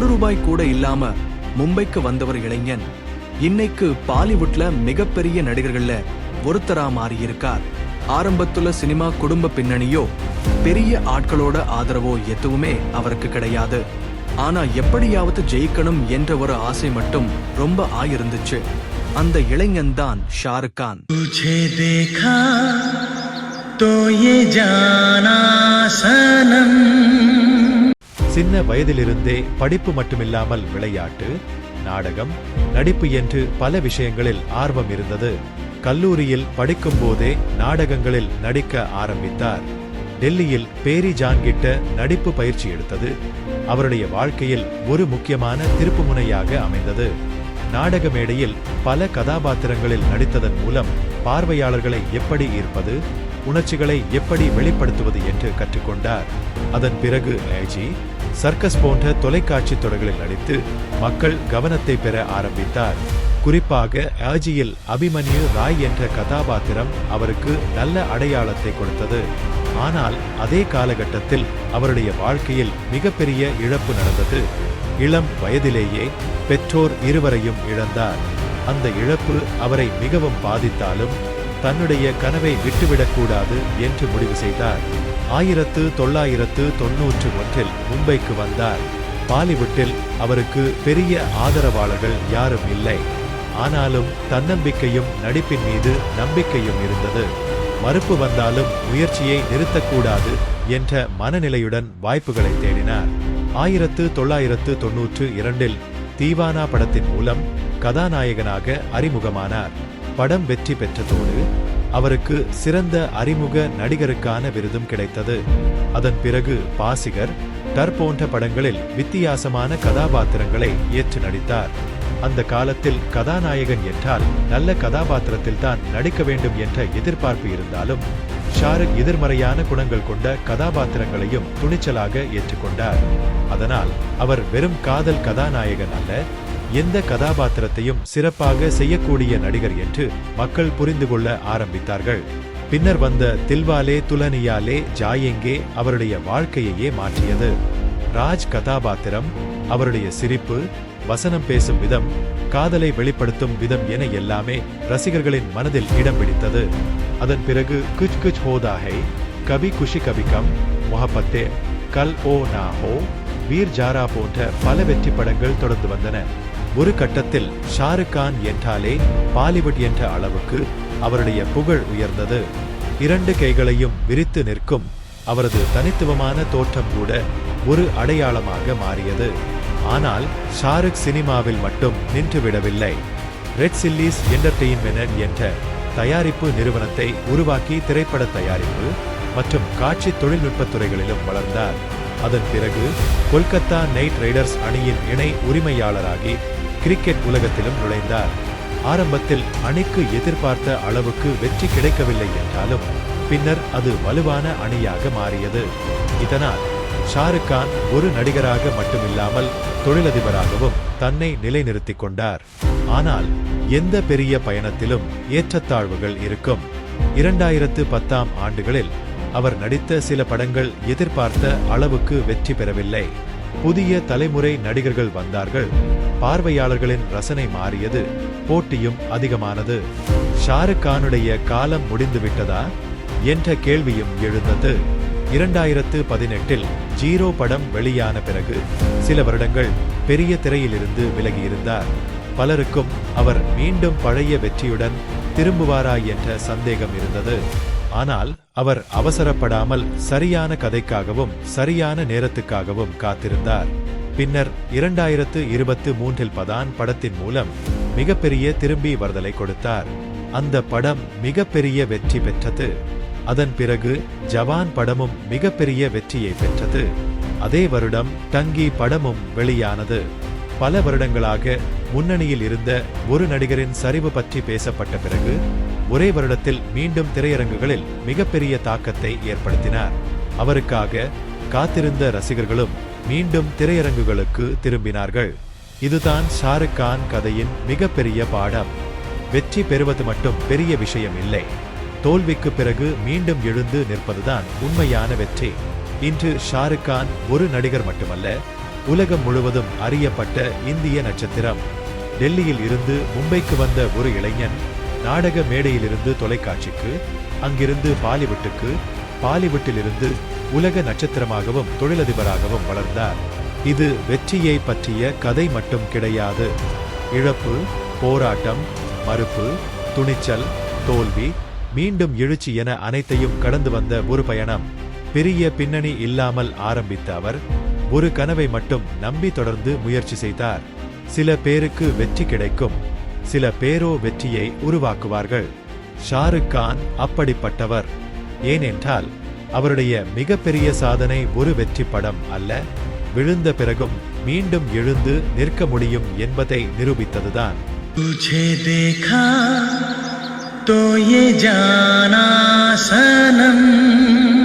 ரூபாய் கூட இல்லாம மும்பைக்கு வந்தவர் இளைஞன் இன்னைக்கு பாலிவுட்ல மிகப்பெரிய நடிகர்கள்ல ஒருத்தரா மாறியிருக்கார். ஆரம்பத்துல சினிமா குடும்ப பின்னணியோ பெரிய ஆட்களோட ஆதரவோ எதுவுமே அவருக்கு கிடையாது. ஆனா எப்படியாவது ஜெயிக்கணும் என்ற ஒரு ஆசை மட்டும் ரொம்ப ஆயிருந்துச்சு. அந்த இளைஞன் தான் ஷாருக் கான். சின்ன வயதிலிருந்தே படிப்பு மட்டுமில்லாமல் விளையாட்டு, நாடகம், நடிப்பு என்று பல விஷயங்களில் ஆர்வம் இருந்தது. கல்லூரியில் படிக்கும் போதே நாடகங்களில் நடிக்க ஆரம்பித்தார். டெல்லியில் பேரி ஜான் கிட்ட நடிப்பு பயிற்சி எடுத்தது அவருடைய வாழ்க்கையில் ஒரு முக்கியமான திருப்புமுனையாக அமைந்தது. நாடக மேடையில் பல கதாபாத்திரங்களில் நடித்ததன் மூலம் பார்வையாளர்களை எப்படி ஈர்ப்பது, உணர்ச்சிகளை எப்படி வெளிப்படுத்துவது என்று கற்றுக்கொண்டார். அதன் பிறகு ஏஜி, சர்க்கஸ் போன்ற தொலைக்காட்சி தொடர்களில் நடித்து மக்கள் கவனத்தை பெற ஆரம்பித்தார். குறிப்பாக ஏஜியில் அபிமன்யு ராய் என்ற கதாபாத்திரம் அவருக்கு நல்ல அடையாளத்தை கொடுத்தது. ஆனால் அதே காலகட்டத்தில் அவருடைய வாழ்க்கையில் மிகப்பெரிய இழப்பு நடந்தது. இளம் வயதிலேயே பெற்றோர் இருவரையும் இழந்தார். அந்த இழப்பு அவரை மிகவும் பாதித்தாலும் தன்னுடைய கனவை விட்டுவிடக்கூடாது என்று முடிவு செய்தார். 1991 மும்பைக்கு வந்தார். பாலிவுட்டில் அவருக்கு பெரிய ஆதரவாளர்கள் யாரும் இல்லை. ஆனாலும் தன்னம்பிக்கையும் நடிப்பின் மீது நம்பிக்கையும் இருந்தது. மறுப்பு வந்தாலும் முயற்சியை நிறுத்தக்கூடாது என்ற மனநிலையுடன் வாய்ப்புகளை தேடினார். 1992 தீவானா படத்தின் மூலம் கதாநாயகனாக அறிமுகமானார். படம் வெற்றி பெற்றதோடு அவருக்கு சிறந்த அறிமுக நடிகருக்கான விருதும் கிடைத்தது. அதன் பிறகு பாசிகர், டர் போன்ற படங்களில் வித்தியாசமான கதாபாத்திரங்களை ஏற்று நடித்தார். அந்த காலத்தில் கதாநாயகன் என்றால் நல்ல கதாபாத்திரத்தில் தான் நடிக்க வேண்டும் என்ற எதிர்பார்ப்பு இருந்தாலும் ஷாருக் எதிர்மறையான குணங்கள் கொண்ட கதாபாத்திரங்களையும் துணிச்சலாக ஏற்றுக்கொண்டார். அதனால் அவர் வெறும் காதல் கதாநாயகன் அல்ல, எந்த கதாபாத்திரத்தையும் சிறப்பாக செய்யக்கூடிய நடிகர் என்று மக்கள் புரிந்து கொள்ள ஆரம்பித்தார்கள். பின்னர் வந்த தில்வாலே துலனியா லே ஜாயேங்கே அவருடைய வாழ்க்கையையே மாற்றியது. ராஜ் கதாபாத்திரம், அவருடைய சிரிப்பு, வசனம் பேசும் விதம், காதலை வெளிப்படுத்தும் விதம் என எல்லாமே ரசிகர்களின் மனதில் இடம் பிடித்தது. அதன் பிறகு குச் குச் ஹோதா ஹை, கபி குஷி கபி கம், மொஹப்பத்தே, கல் ஓ நா ஹோ, வீர் ஜாரா போன்ற பல வெற்றி படங்கள் தொடர்ந்து வந்தன. ஒரு கட்டத்தில் ஷாருக் கான் என்றாலே பாலிவுட் என்ற அளவுக்கு அவருடைய புகழ் உயர்ந்தது. 2 கைகளையும் விரித்து நிற்கும் அவரது தனித்துவமான தோற்றம் கூட ஒரு அடையாளமாக மாறியது. ஆனால் ஷாருக் சினிமாவில் மட்டும் நின்றுவிடவில்லை. ரெட் சில்லிஸ் என்டர்டெயின்மென்ட் என்ற தயாரிப்பு நிறுவனத்தை உருவாக்கி திரைப்பட தயாரிப்பு மற்றும் காட்சி தொழில்நுட்பத் துறைகளிலும் வளர்ந்தார். அதன் பிறகு கொல்கத்தா நைட் ரைடர்ஸ் அணியின் இணை உரிமையாளராகி கிரிக்கெட் உலகத்திலும் நுழைந்தார். ஆரம்பத்தில் அணிக்கு எதிர்பார்த்த அளவுக்கு வெற்றி கிடைக்கவில்லை என்றாலும் பின்னர் அது வலுவான அணியாக மாறியது. இதனால் ஷாருக் கான் ஒரு நடிகராக மட்டுமில்லாமல் தொழிலதிபராகவும் தன்னை நிலைநிறுத்திக் கொண்டார். ஆனால் எந்த பெரிய பயணத்திலும் ஏற்றத்தாழ்வுகள் இருக்கும். 2010 ஆண்டுகளில் அவர் நடித்த சில படங்கள் எதிர்பார்த்த அளவுக்கு வெற்றி பெறவில்லை. புதிய தலைமுறை நடிகர்கள் வந்தார்கள், பார்வையாளர்களின் ரசனை மாறியது, போட்டியும் அதிகமானது. ஷாருக் கானுடைய காலம் முடிந்துவிட்டதா என்ற கேள்வியும் எழுந்தது. 2018 ஜீரோ படம் வெளியான பிறகு சில வருடங்கள் பெரிய திரையிலிருந்து விலகியிருந்தார். பலருக்கும் அவர் மீண்டும் பழைய வெற்றியுடன் திரும்புவாரா என்ற சந்தேகம் இருந்தது. ஆனால் அவர் அவசரப்படாமல் சரியான கதைக்காகவும் சரியான நேரத்துக்காகவும் காத்திருந்தார். பின்னர் 2023 பதான் படத்தின் மூலம் மிகப்பெரிய திரும்பி வருதலை கொடுத்தார். அந்த படம் மிகப்பெரிய வெற்றி பெற்றது. அதன் பிறகு ஜவான் படமும் மிகப்பெரிய வெற்றியை பெற்றது. அதே வருடம் டங்கி படமும் வெளியானது. பல வருடங்களாக முன்னணியில் இருந்த ஒரு நடிகரின் சரிவு பற்றி பேசப்பட்ட பிறகு ஒரே வருடத்தில் மீண்டும் திரையரங்குகளில் மிகப்பெரிய தாக்கத்தை ஏற்படுத்தினார். அவருக்காக காத்திருந்த ரசிகர்களும் மீண்டும் திரையரங்குகளுக்கு திரும்பினார்கள். இதுதான் ஷாருக் கான் கதையின் மிகப்பெரிய பாடம். வெற்றி பெறுவது மட்டும் பெரிய விஷயம் இல்லை, தோல்விக்கு பிறகு மீண்டும் எழுந்து நிற்பதுதான் உண்மையான வெற்றி. இன்று ஷாருக் கான் ஒரு நடிகர் மட்டுமல்ல, உலகம் முழுவதும் அறியப்பட்ட இந்திய நட்சத்திரம். டெல்லியில் இருந்து மும்பைக்கு வந்த ஒரு இளைஞன் நாடக மேடையிலிருந்து தொலைக்காட்சிக்கு, அங்கிருந்து பாலிவுட்டுக்கு, பாலிவுட்டிலிருந்து உலக நட்சத்திரமாகவும் தொழிலதிபராகவும் வளர்ந்தார். இது வெற்றியை பற்றிய கதை மட்டும் கிடையாது. இழப்பு, போராட்டம், மறுப்பு, துணிச்சல், தோல்வி, மீண்டும் எழுச்சி என அனைத்தையும் கடந்து வந்த ஒரு பயணம். பெரிய பின்னணி இல்லாமல் ஆரம்பித்த அவர் ஒரு கனவை மட்டும் நம்பி தொடர்ந்து முயற்சி செய்தார். சில பேருக்கு வெற்றி கிடைக்கும், சில பேரோ வெற்றியை உருவாக்குவார்கள். ஷாருக் கான் அப்படிப்பட்டவர். ஏனென்றால் அவருடைய மிகப்பெரிய சாதனை ஒரு வெற்றி படம் அல்ல, விழுந்த பிறகும் மீண்டும் எழுந்து நிற்க முடியும் என்பதை நிரூபித்ததுதான். तुझे देखा तो ये जाना सनम